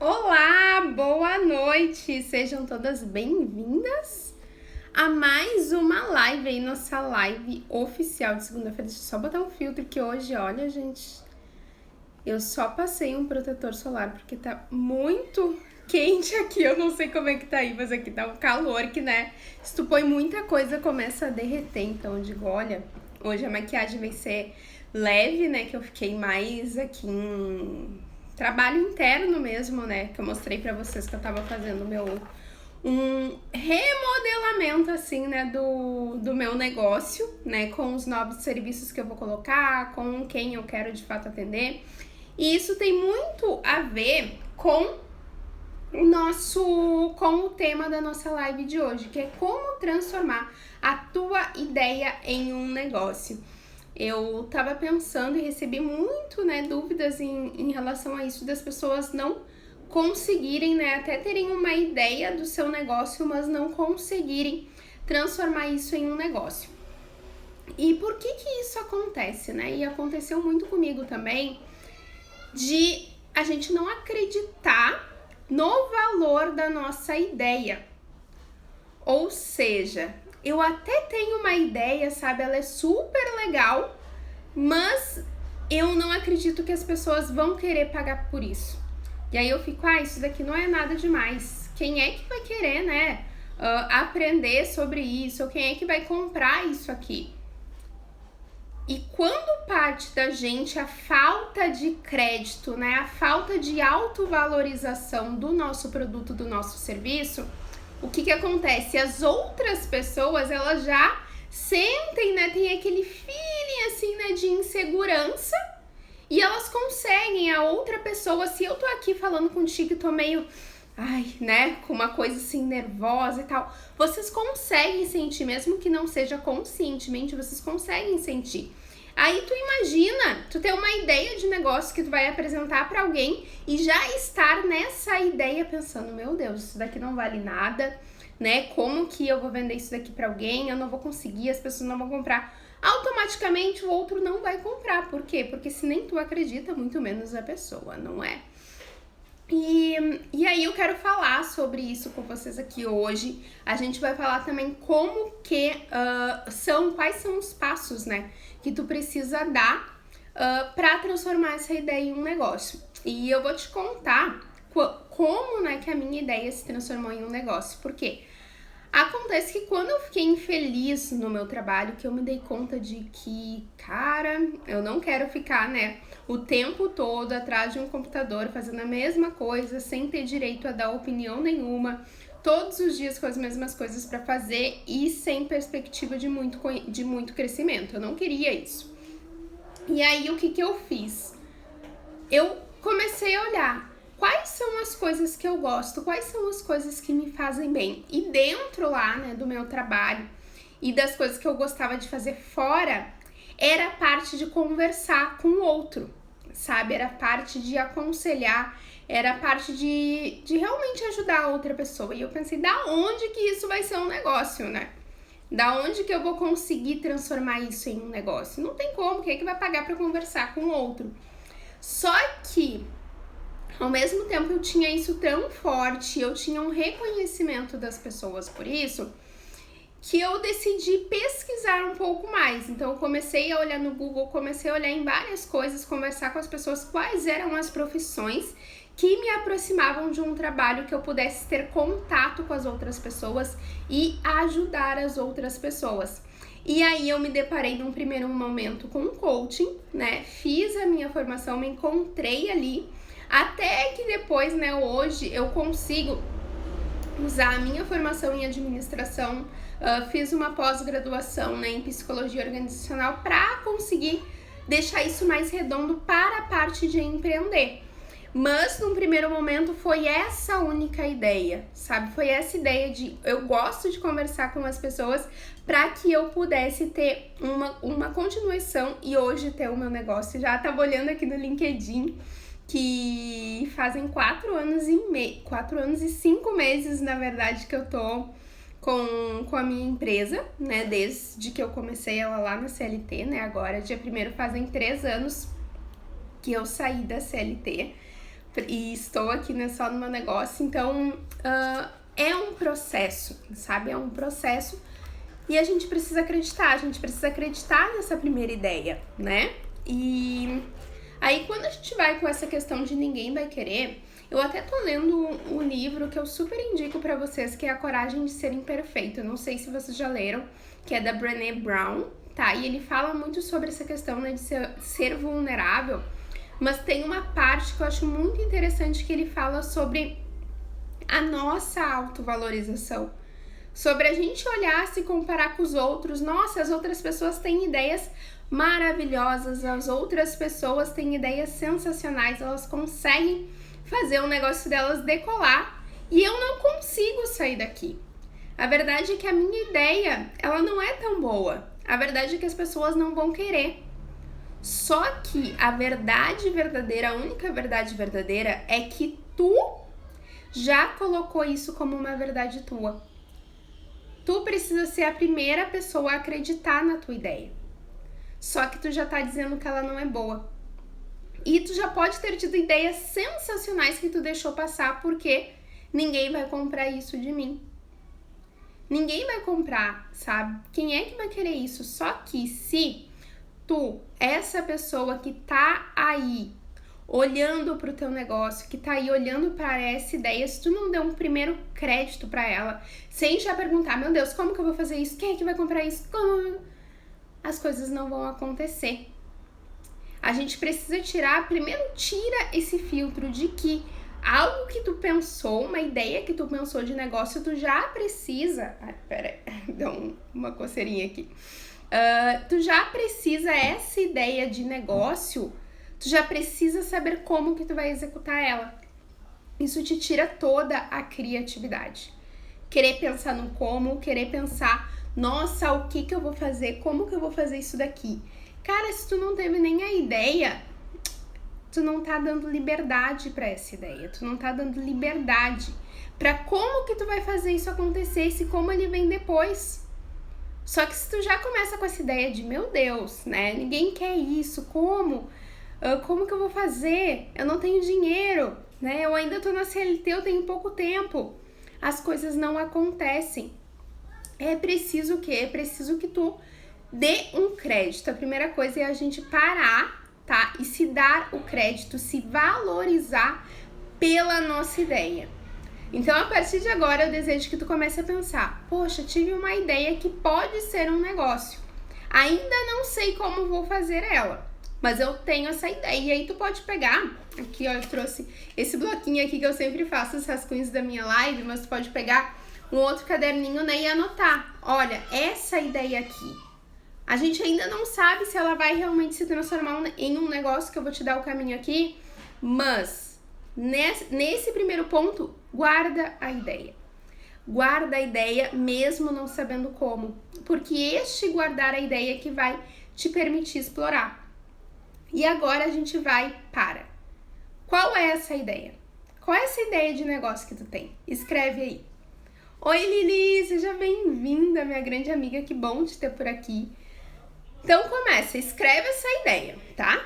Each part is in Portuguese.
Olá, boa noite! Sejam todas bem-vindas a mais uma live aí, nossa live oficial de segunda-feira. Deixa eu só botar um filtro que hoje, olha, gente, eu só passei um protetor solar porque tá muito quente aqui. Eu não sei como é que tá aí, mas aqui tá um calor que, né, se tu põe muita coisa começa a derreter. Então eu digo, olha, hoje a maquiagem vai ser leve, né, que eu fiquei mais aqui em trabalho interno mesmo, né, que eu mostrei pra vocês que eu tava fazendo um remodelamento, assim, né, do meu negócio, né, com os novos serviços que eu vou colocar, com quem eu quero de fato atender. E isso tem muito a ver com o tema da nossa live de hoje, que é como transformar a tua ideia em um negócio. Eu tava pensando e recebi muito, né, dúvidas em relação a isso, das pessoas não conseguirem, né, até terem uma ideia do seu negócio, mas não conseguirem transformar isso em um negócio. E por que isso acontece, né? E aconteceu muito comigo também, de a gente não acreditar no valor da nossa ideia. Ou seja, eu até tenho uma ideia, sabe? Ela é super legal, mas eu não acredito que as pessoas vão querer pagar por isso. E aí eu fico, isso daqui não é nada demais. Quem é que vai querer, né, aprender sobre isso? Ou quem é que vai comprar isso aqui? E quando parte da gente a falta de crédito, né, a falta de autovalorização do nosso produto, do nosso serviço, o que acontece? As outras pessoas, elas já sentem, né, tem aquele feeling assim, né, de insegurança, e elas conseguem, a outra pessoa, se eu tô aqui falando contigo e tô meio, né, com uma coisa assim nervosa e tal, vocês conseguem sentir, mesmo que não seja conscientemente, vocês conseguem sentir. Aí tu imagina, tu ter uma ideia de negócio que tu vai apresentar para alguém e já estar nessa ideia pensando, meu Deus, isso daqui não vale nada, né? Como que eu vou vender isso daqui para alguém? Eu não vou conseguir, as pessoas não vão comprar. Automaticamente o outro não vai comprar. Por quê? Porque se nem tu acredita, muito menos a pessoa, não é? E aí eu quero falar sobre isso com vocês aqui hoje. A gente vai falar também como que quais são os passos, né, que tu precisa dar para transformar essa ideia em um negócio. E eu vou te contar como, né, que a minha ideia se transformou em um negócio. Por quê? Acontece que quando eu fiquei infeliz no meu trabalho, que eu me dei conta de que, cara, eu não quero ficar, né, o tempo todo atrás de um computador fazendo a mesma coisa, sem ter direito a dar opinião nenhuma, todos os dias com as mesmas coisas para fazer e sem perspectiva de muito crescimento. Eu não queria isso. E aí, o que eu fiz? Eu comecei a olhar quais são as coisas que eu gosto, quais são as coisas que me fazem bem. E dentro lá, né, do meu trabalho e das coisas que eu gostava de fazer fora, era a parte de conversar com o outro, sabe? Era a parte de aconselhar, era a parte de realmente ajudar a outra pessoa. E eu pensei, da onde que isso vai ser um negócio, né? Da onde que eu vou conseguir transformar isso em um negócio? Não tem como, quem é que vai pagar para conversar com o outro? Só que, ao mesmo tempo, eu tinha isso tão forte, eu tinha um reconhecimento das pessoas por isso, que eu decidi pesquisar um pouco mais. Então, eu comecei a olhar no Google, comecei a olhar em várias coisas, conversar com as pessoas quais eram as profissões que me aproximavam de um trabalho que eu pudesse ter contato com as outras pessoas e ajudar as outras pessoas. E aí eu me deparei num primeiro momento com um coaching, né? Fiz a minha formação, me encontrei ali, até que depois, né, hoje eu consigo usar a minha formação em administração, fiz uma pós-graduação, né, em psicologia organizacional para conseguir deixar isso mais redondo para a parte de empreender. Mas, num primeiro momento, foi essa única ideia, sabe? Foi essa ideia de eu gosto de conversar com as pessoas para que eu pudesse ter uma continuação e hoje ter o meu negócio. Já estava olhando aqui no LinkedIn que fazem 4 anos e 5 meses, na verdade, que eu tô com a minha empresa, né? Desde que eu comecei ela lá na CLT, né? Agora, dia 1º, fazem 3 anos que eu saí da CLT. e estou aqui, né, só no meu negócio. Então, é um processo, sabe? É um processo e a gente precisa acreditar nessa primeira ideia, né? E aí, quando a gente vai com essa questão de ninguém vai querer, eu até tô lendo um livro que eu super indico pra vocês, que é A Coragem de Ser Imperfeito. Eu não sei se vocês já leram, que é da Brené Brown, tá? E ele fala muito sobre essa questão, né, de ser vulnerável, mas tem uma parte que eu acho muito interessante que ele fala sobre a nossa autovalorização. Sobre a gente olhar, se comparar com os outros. Nossa, as outras pessoas têm ideias maravilhosas, as outras pessoas têm ideias sensacionais, elas conseguem fazer o negócio delas decolar e eu não consigo sair daqui. A verdade é que a minha ideia, ela não é tão boa. A verdade é que as pessoas não vão querer. Só que a verdade verdadeira, a única verdade verdadeira é que tu já colocou isso como uma verdade tua. Tu precisa ser a primeira pessoa a acreditar na tua ideia. Só que tu já tá dizendo que ela não é boa. E tu já pode ter tido ideias sensacionais que tu deixou passar porque ninguém vai comprar isso de mim. Ninguém vai comprar, sabe? Quem é que vai querer isso? Só que se tu, essa pessoa que tá aí olhando pro teu negócio, que tá aí olhando para essa ideia, se tu não der um primeiro crédito para ela, sem já perguntar, meu Deus, como que eu vou fazer isso? Quem é que vai comprar isso? Como? As coisas não vão acontecer. A gente precisa primeiro tira esse filtro de que algo que tu pensou, uma ideia que tu pensou de negócio, tu já precisa... Ai, pera aí, deu uma coceirinha aqui. Tu já precisa essa ideia de negócio, tu já precisa saber como que tu vai executar ela. Isso te tira toda a criatividade. Querer pensar no como, querer pensar, nossa, o que eu vou fazer, como que eu vou fazer isso daqui? Cara, se tu não teve nem a ideia, tu não tá dando liberdade pra essa ideia, tu não tá dando liberdade pra como que tu vai fazer isso acontecer, se como ele vem depois. Só que se tu já começa com essa ideia de, meu Deus, né, ninguém quer isso, como? Como que eu vou fazer? Eu não tenho dinheiro, né, eu ainda tô na CLT, eu tenho pouco tempo. As coisas não acontecem. É preciso o quê? É preciso que tu dê um crédito. A primeira coisa é a gente parar, tá? E se dar o crédito, se valorizar pela nossa ideia. Então, a partir de agora, eu desejo que tu comece a pensar, poxa, tive uma ideia que pode ser um negócio. Ainda não sei como vou fazer ela, mas eu tenho essa ideia. E aí tu pode pegar, aqui ó, eu trouxe esse bloquinho aqui que eu sempre faço os rascunhos da minha live, mas tu pode pegar um outro caderninho, né, e anotar. Olha, essa ideia aqui, a gente ainda não sabe se ela vai realmente se transformar em um negócio, que eu vou te dar o caminho aqui, mas nesse primeiro ponto, guarda a ideia. Guarda a ideia mesmo não sabendo como, porque guardar a ideia que vai te permitir explorar. E agora a gente vai para. Qual é essa ideia? Qual é essa ideia de negócio que tu tem? Escreve aí. Oi Lili, seja bem-vinda, minha grande amiga, que bom te ter por aqui. Então começa, escreve essa ideia, tá?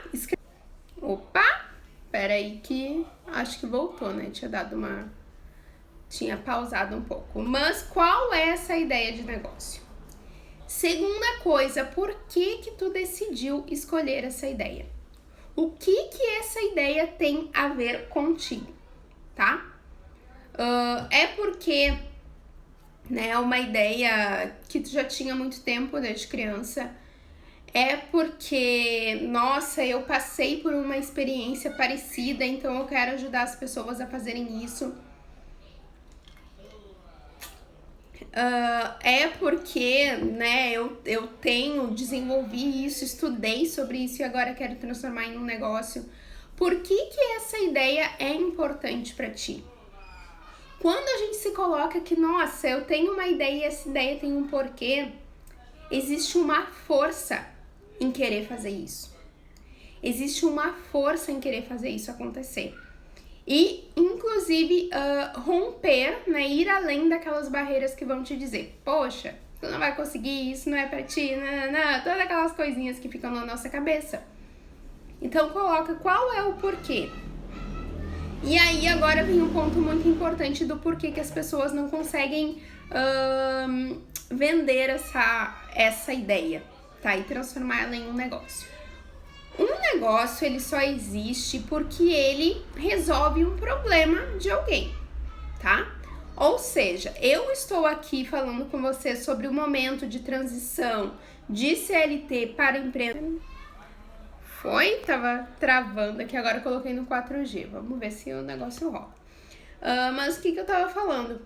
Opa, peraí que acho que voltou, né? Tinha pausado um pouco. Mas qual é essa ideia de negócio? Segunda coisa, por que tu decidiu escolher essa ideia? O que essa ideia tem a ver contigo, tá? É porque, né, é uma ideia que tu já tinha muito tempo desde criança. É porque, nossa, eu passei por uma experiência parecida, então eu quero ajudar as pessoas a fazerem isso. É porque, né, eu desenvolvi isso, estudei sobre isso e agora quero transformar em um negócio. Por que essa ideia é importante para ti? Quando a gente se coloca que, nossa, eu tenho uma ideia e essa ideia tem um porquê, existe uma força em querer fazer isso. Existe uma força em querer fazer isso acontecer. E, inclusive, romper, né, ir além daquelas barreiras que vão te dizer, poxa, tu não vai conseguir, isso não é pra ti, todas aquelas coisinhas que ficam na nossa cabeça. Então, coloca qual é o porquê. E aí agora vem um ponto muito importante do porquê que as pessoas não conseguem vender essa ideia, tá? E transformar ela em um negócio. Um negócio, ele só existe porque ele resolve um problema de alguém, tá? Ou seja, eu estou aqui falando com você sobre o momento de transição de CLT para empresa. Tava travando aqui, agora eu coloquei no 4G. Vamos ver se o negócio rola. Mas o que eu tava falando?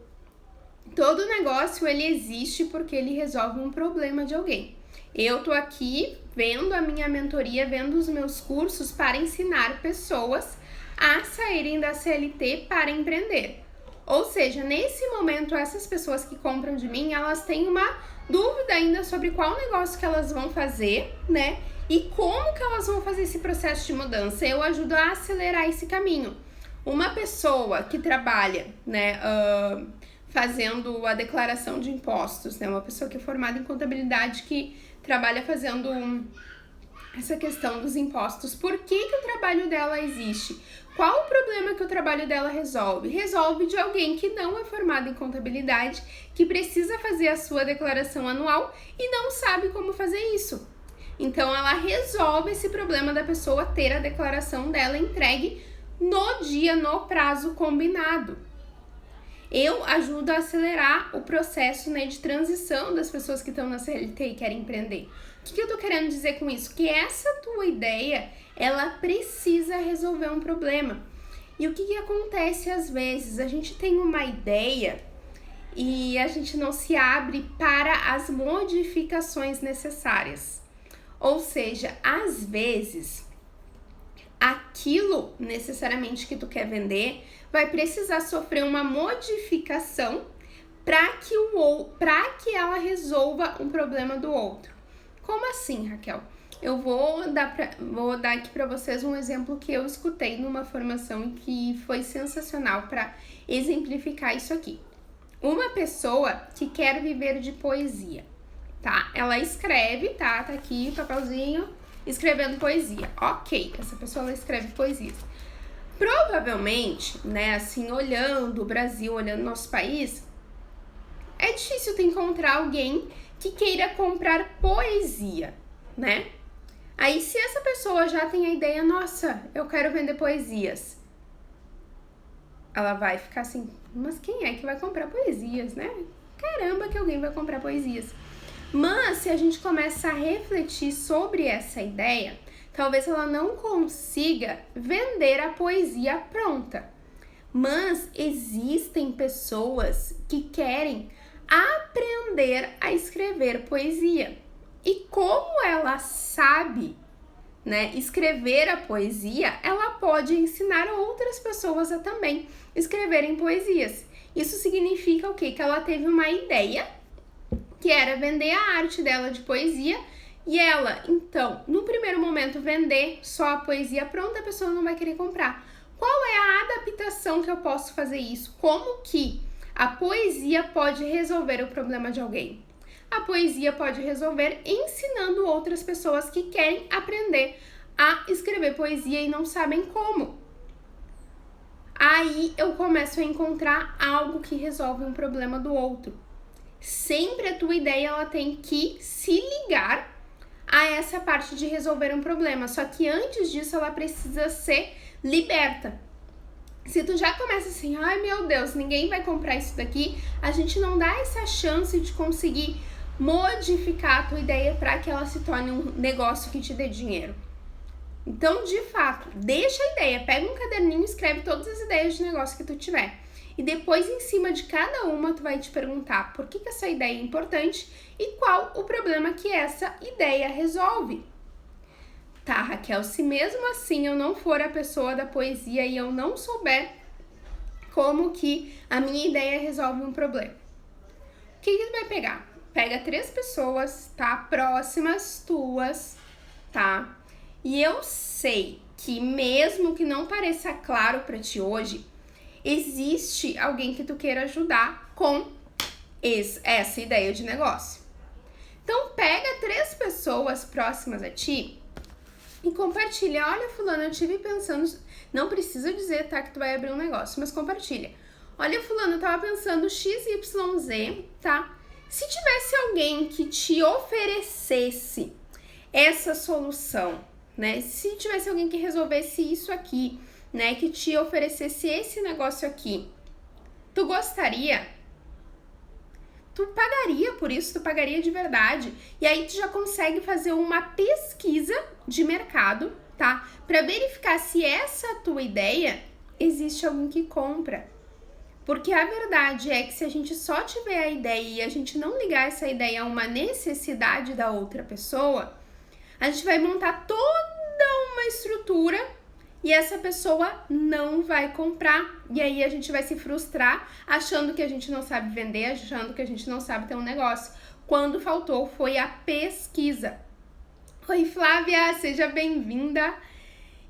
Todo negócio, ele existe porque ele resolve um problema de alguém. Eu tô aqui vendo a minha mentoria, vendo os meus cursos para ensinar pessoas a saírem da CLT para empreender. Ou seja, nesse momento, essas pessoas que compram de mim, elas têm uma dúvida ainda sobre qual negócio que elas vão fazer, né? E como que elas vão fazer esse processo de mudança. Eu ajudo a acelerar esse caminho. Uma pessoa que trabalha, né, fazendo a declaração de impostos, né? Uma pessoa que é formada em contabilidade que trabalha fazendo essa questão dos impostos. Por que o trabalho dela existe? Qual o problema que o trabalho dela resolve? Resolve de alguém que não é formado em contabilidade, que precisa fazer a sua declaração anual e não sabe como fazer isso. Então, ela resolve esse problema da pessoa ter a declaração dela entregue no dia, no prazo combinado. Eu ajudo a acelerar o processo, né, de transição das pessoas que estão na CLT e querem empreender. O que eu tô querendo dizer com isso? Que essa tua ideia, ela precisa resolver um problema. E o que acontece às vezes? A gente tem uma ideia e a gente não se abre para as modificações necessárias. Ou seja, às vezes, aquilo necessariamente que tu quer vender vai precisar sofrer uma modificação para que ela resolva um problema do outro. Como assim, Raquel? Eu vou dar aqui para vocês um exemplo que eu escutei numa formação e que foi sensacional para exemplificar isso aqui. Uma pessoa que quer viver de poesia, tá? Ela escreve, tá aqui o papelzinho, escrevendo poesia. Ok, essa pessoa ela escreve poesias. Provavelmente, né, assim, olhando o Brasil, olhando o nosso país, é difícil tu encontrar alguém que queira comprar poesia, né? Aí, se essa pessoa já tem a ideia, nossa, eu quero vender poesias, ela vai ficar assim, mas quem é que vai comprar poesias, né? Caramba que alguém vai comprar poesias. Mas, se a gente começa a refletir sobre essa ideia, talvez ela não consiga vender a poesia pronta. Mas existem pessoas que querem aprender a escrever poesia. E como ela sabe, né, escrever a poesia, ela pode ensinar outras pessoas a também escreverem poesias. Isso significa o quê? Que ela teve uma ideia, que era vender a arte dela de poesia, e ela, então, no primeiro momento, vender só a poesia pronta, a pessoa não vai querer comprar. Qual é a adaptação que eu posso fazer isso? Como que a poesia pode resolver o problema de alguém? A poesia pode resolver ensinando outras pessoas que querem aprender a escrever poesia e não sabem como. Aí eu começo a encontrar algo que resolve um problema do outro. Sempre a tua ideia ela tem que se ligar a essa parte de resolver um problema, só que antes disso ela precisa ser liberta. Se tu já começa assim, ai meu Deus, ninguém vai comprar isso daqui, a gente não dá essa chance de conseguir modificar a tua ideia para que ela se torne um negócio que te dê dinheiro. Então, de fato, deixa a ideia, pega um caderninho e escreve todas as ideias de negócio que tu tiver. E depois, em cima de cada uma, tu vai te perguntar por que essa ideia é importante e qual o problema que essa ideia resolve. Tá, Raquel, se mesmo assim eu não for a pessoa da poesia e eu não souber como que a minha ideia resolve um problema, o que tu vai pegar? Pega 3 pessoas, tá? Próximas tuas, tá? E eu sei que mesmo que não pareça claro pra ti hoje, existe alguém que tu queira ajudar com essa ideia de negócio. Então, pega 3 pessoas próximas a ti e compartilha. Olha, fulano, eu tive pensando Não precisa dizer, tá, que tu vai abrir um negócio, mas compartilha. Olha, fulano, eu tava pensando XYZ, tá? Se tivesse alguém que te oferecesse essa solução, né? Se tivesse alguém que resolvesse isso aqui, né? Que te oferecesse esse negócio aqui, tu gostaria? Tu pagaria por isso, tu pagaria de verdade. E aí tu já consegue fazer uma pesquisa de mercado, tá? Pra verificar se essa tua ideia existe alguém que compra. Porque a verdade é que se a gente só tiver a ideia e a gente não ligar essa ideia a uma necessidade da outra pessoa, a gente vai montar toda uma estrutura e essa pessoa não vai comprar. E aí a gente vai se frustrar achando que a gente não sabe vender, achando que a gente não sabe ter um negócio. Quando faltou foi a pesquisa. Oi, Flávia, seja bem-vinda.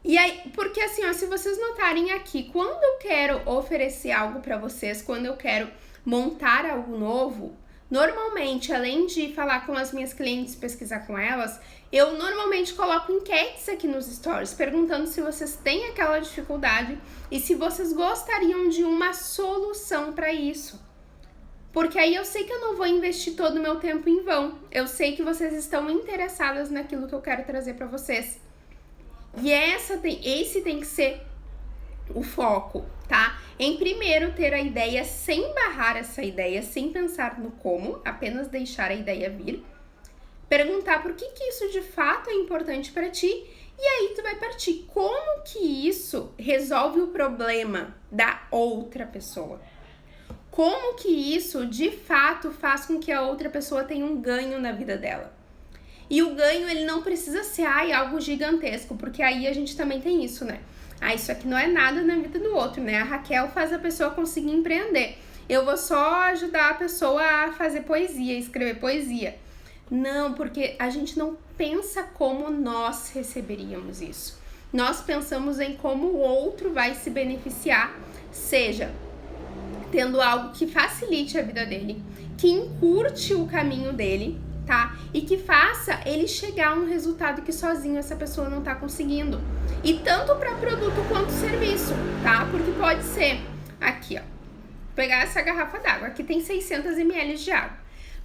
E aí, porque assim, ó, se vocês notarem aqui, quando eu quero oferecer algo para vocês, quando eu quero montar algo novo, normalmente, além de falar com as minhas clientes, pesquisar com elas, eu normalmente coloco enquetes aqui nos stories, perguntando se vocês têm aquela dificuldade e se vocês gostariam de uma solução para isso. Porque aí eu sei que eu não vou investir todo o meu tempo em vão. Eu sei que vocês estão interessadas naquilo que eu quero trazer para vocês. E esse tem que ser o foco, tá? Em primeiro, ter a ideia sem barrar essa ideia, sem pensar no como, apenas deixar a ideia vir. Perguntar por que isso de fato é importante para ti. E aí tu vai partir como que isso resolve o problema da outra pessoa. Como que isso de fato faz com que a outra pessoa tenha um ganho na vida dela. E o ganho, ele não precisa ser algo gigantesco, porque aí a gente também tem isso, né? Isso aqui não é nada na vida do outro, né? A Raquel faz a pessoa conseguir empreender. Eu vou só ajudar a pessoa a fazer poesia, escrever poesia. Não, porque a gente não pensa como nós receberíamos isso. Nós pensamos em como o outro vai se beneficiar, seja tendo algo que facilite a vida dele, que encurte o caminho dele, tá? E que faça ele chegar a um resultado que sozinho essa pessoa não tá conseguindo. E tanto para produto quanto serviço, tá? Porque pode ser, aqui ó, pegar essa garrafa d'água, aqui tem 600 ml de água.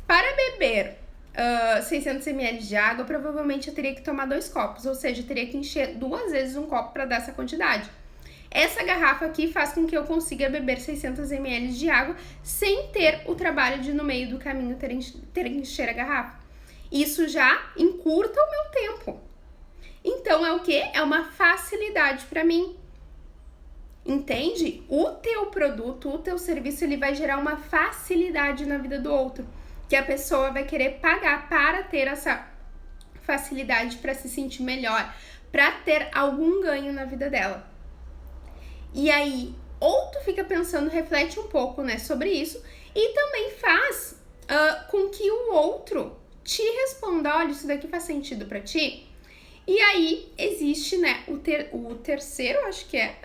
Para beber 600 ml de água, provavelmente eu teria que tomar 2 copos, ou seja, eu teria que encher 2 vezes um copo para dar essa quantidade. Essa garrafa aqui faz com que eu consiga beber 600 ml de água sem ter o trabalho de no meio do caminho ter que encher a garrafa. Isso já encurta o meu tempo. Então é o quê? É uma facilidade para mim. Entende? O teu produto, o teu serviço, ele vai gerar uma facilidade na vida do outro, que a pessoa vai querer pagar para ter essa facilidade, para se sentir melhor, para ter algum ganho na vida dela. E aí, ou tu fica pensando, reflete um pouco, né, sobre isso, e também faz com que o outro te responda, olha, isso daqui faz sentido pra ti? E aí, existe, né, o terceiro, acho que é,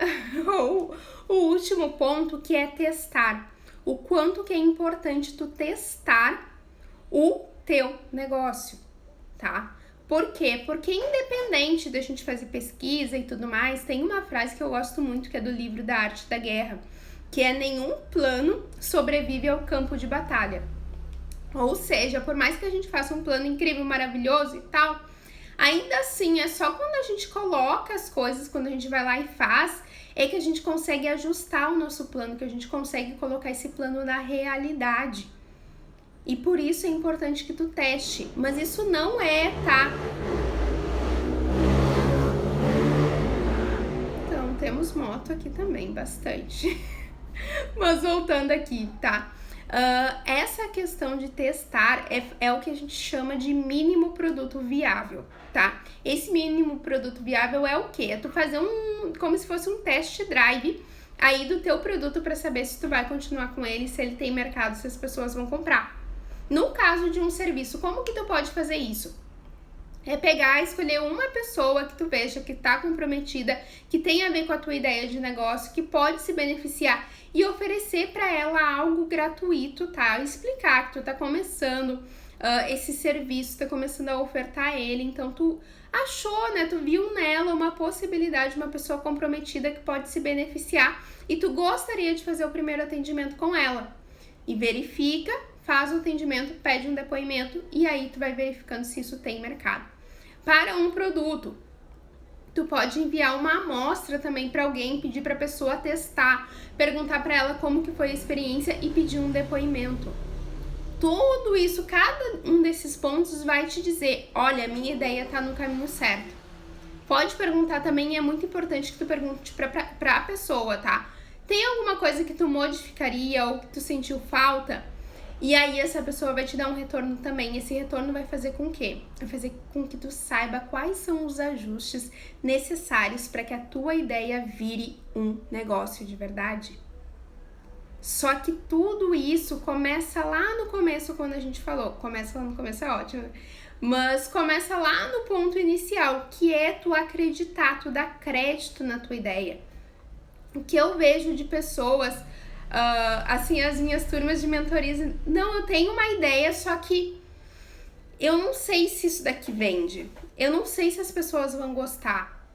ou o último ponto, que é testar. O quanto que é importante tu testar o teu negócio, tá? Por quê? Porque independente da gente fazer pesquisa e tudo mais, tem uma frase que eu gosto muito, que é do livro Da Arte da Guerra, que é: nenhum plano sobrevive ao campo de batalha. Ou seja, por mais que a gente faça um plano incrível, maravilhoso e tal, ainda assim é só quando a gente coloca as coisas, quando a gente vai lá e faz, é que a gente consegue ajustar o nosso plano, que a gente consegue colocar esse plano na realidade. E por isso é importante que tu teste. Mas isso não é, tá? Então, temos moto aqui também, bastante. Mas voltando aqui, tá? Essa questão de testar é o que a gente chama de mínimo produto viável, tá? Esse mínimo produto viável é o quê? É tu fazer como se fosse um test drive aí do teu produto para saber se tu vai continuar com ele, se ele tem mercado, se as pessoas vão comprar. No caso de um serviço, como que tu pode fazer isso? É pegar, escolher uma pessoa que tu veja que tá comprometida, que tem a ver com a tua ideia de negócio, que pode se beneficiar e oferecer para ela algo gratuito, tá? Explicar que tu tá começando esse serviço, tá começando a ofertar ele, então tu achou, né? Tu viu nela uma possibilidade, uma pessoa comprometida que pode se beneficiar e tu gostaria de fazer o primeiro atendimento com ela. E verifica, faz o atendimento, pede um depoimento e aí tu vai verificando se isso tem mercado. Para um produto, tu pode enviar uma amostra também para alguém, pedir para a pessoa testar, perguntar para ela como que foi a experiência e pedir um depoimento. Tudo isso, cada um desses pontos vai te dizer, olha, minha ideia tá no caminho certo. Pode perguntar também, é muito importante que tu pergunte pra a pessoa, tá? Tem alguma coisa que tu modificaria ou que tu sentiu falta? E aí essa pessoa vai te dar um retorno também. Esse retorno vai fazer com que? Vai fazer com que tu saiba quais são os ajustes necessários para que a tua ideia vire um negócio de verdade. Só que tudo isso começa lá no começo, quando a gente falou. Começa lá no começo é ótimo, né? Mas começa lá no ponto inicial, que é tu acreditar, tu dar crédito na tua ideia. O que eu vejo de pessoas, assim, as minhas turmas de mentoria, não, eu tenho uma ideia, só que eu não sei se isso daqui vende. Eu não sei se as pessoas vão gostar.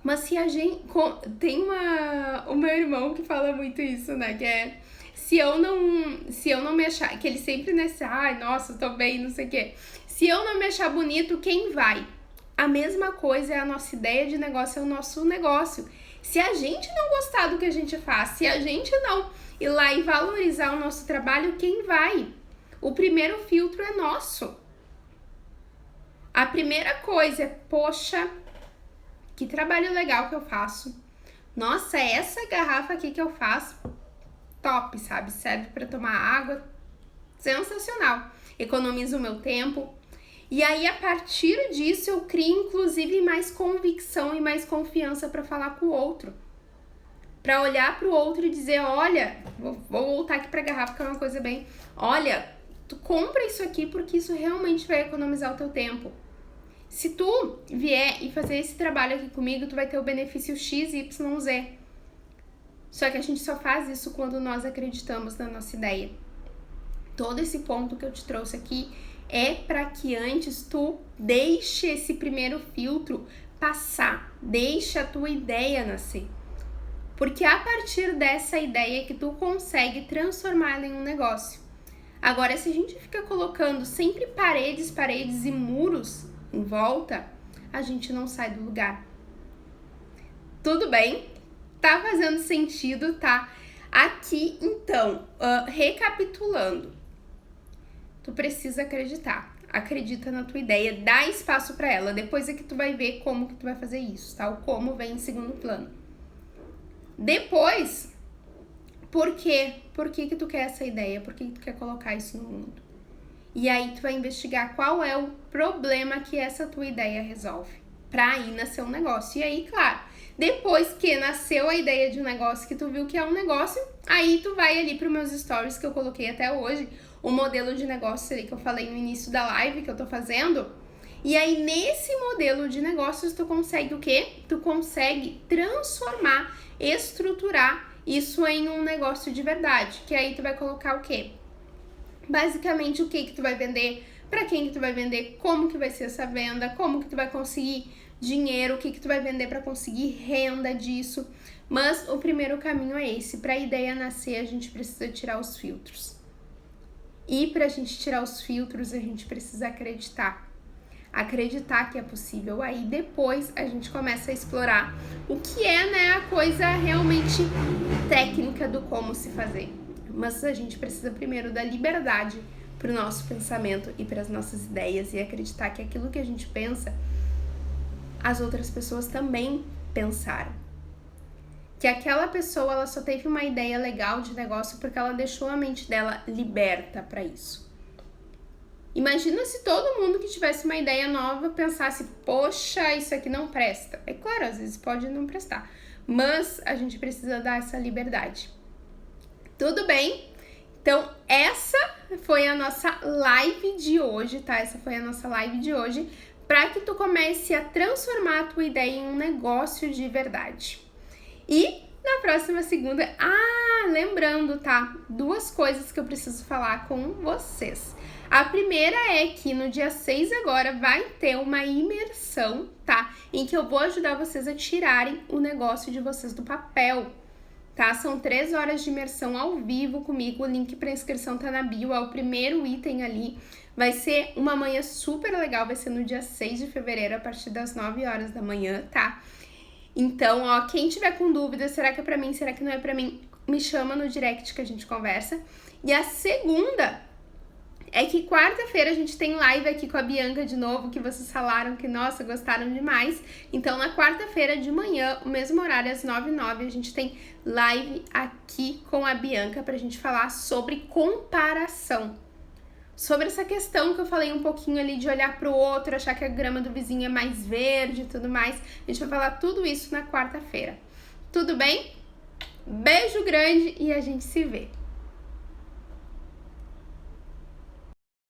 Mas se a gente... Tem o meu irmão que fala muito isso, né? Que é... Se eu não me achar... Que ele sempre nesse... Ai, nossa, tô bem, não sei o quê. Se eu não me achar bonito, quem vai? A mesma coisa é a nossa ideia de negócio, é o nosso negócio. Se a gente não gostar do que a gente faz, se a gente não ir lá e valorizar o nosso trabalho, quem vai? O primeiro filtro é nosso. A primeira coisa é, poxa, que trabalho legal que eu faço. Nossa, essa garrafa aqui que eu faço, top, sabe? Serve para tomar água, sensacional. Economiza o meu tempo. E aí, a partir disso, eu crio, inclusive, mais convicção e mais confiança para falar com o outro. Para olhar para o outro e dizer, olha, vou voltar aqui para a garrafa, que é uma coisa bem... Olha, tu compra isso aqui porque isso realmente vai economizar o teu tempo. Se tu vier e fazer esse trabalho aqui comigo, tu vai ter o benefício X, Y, Z. Só que a gente só faz isso quando nós acreditamos na nossa ideia. Todo esse ponto que eu te trouxe aqui é para que antes tu deixe esse primeiro filtro passar, deixe a tua ideia nascer. Porque a partir dessa ideia que tu consegue transformar ela em um negócio. Agora, se a gente fica colocando sempre paredes e muros em volta, a gente não sai do lugar. Tudo bem? Tá fazendo sentido, tá? Aqui, então, recapitulando. Tu precisa acreditar. Acredita na tua ideia, dá espaço para ela. Depois é que tu vai ver como que tu vai fazer isso, tá? O como vem em segundo plano. Depois, por quê? Por que que tu quer essa ideia? Por que que tu quer colocar isso no mundo? E aí tu vai investigar qual é o problema que essa tua ideia resolve, pra aí nascer um negócio. E aí, claro, depois que nasceu a ideia de um negócio, que tu viu que é um negócio, aí tu vai ali pros meus stories que eu coloquei até hoje, o modelo de negócio ali que eu falei no início da live que eu tô fazendo. E aí, nesse modelo de negócios, tu consegue o quê? Tu consegue transformar, estruturar isso em um negócio de verdade. Que aí tu vai colocar o quê? Basicamente, o que tu vai vender, para quem que tu vai vender, como que vai ser essa venda, como que tu vai conseguir dinheiro, o que tu vai vender para conseguir renda disso. Mas o primeiro caminho é esse. Para a ideia nascer, a gente precisa tirar os filtros. E para a gente tirar os filtros, a gente precisa acreditar. Acreditar que é possível. Aí depois a gente começa a explorar o que é, né, a coisa realmente técnica do como se fazer. Mas a gente precisa primeiro da liberdade para o nosso pensamento e para as nossas ideias e acreditar que aquilo que a gente pensa, as outras pessoas também pensaram. Que aquela pessoa, ela só teve uma ideia legal de negócio porque ela deixou a mente dela liberta para isso. Imagina se todo mundo que tivesse uma ideia nova pensasse, poxa, isso aqui não presta. É claro, às vezes pode não prestar, mas a gente precisa dar essa liberdade. Tudo bem? Então, essa foi a nossa live de hoje, tá? Essa foi a nossa live de hoje, para que tu comece a transformar a tua ideia em um negócio de verdade. E na próxima segunda. Lembrando, tá? 2 coisas que eu preciso falar com vocês. A primeira é que no dia 6 agora vai ter uma imersão, tá? Em que eu vou ajudar vocês a tirarem o negócio de vocês do papel, tá? São 3 horas de imersão ao vivo comigo, o link para inscrição tá na bio, é o primeiro item ali. Vai ser uma manhã super legal, vai ser no dia 6 de fevereiro, a partir das 9 horas da manhã, tá? Então, ó, quem tiver com dúvida, será que é pra mim, será que não é pra mim, me chama no direct que a gente conversa. E a segunda é que quarta-feira a gente tem live aqui com a Bianca de novo, que vocês falaram que, nossa, gostaram demais. Então, na quarta-feira de manhã, o mesmo horário, às 9h09, a gente tem live aqui com a Bianca pra gente falar sobre comparação. Sobre essa questão que eu falei um pouquinho ali de olhar pro outro, achar que a grama do vizinho é mais verde e tudo mais. A gente vai falar tudo isso na quarta-feira. Tudo bem? Beijo grande e a gente se vê.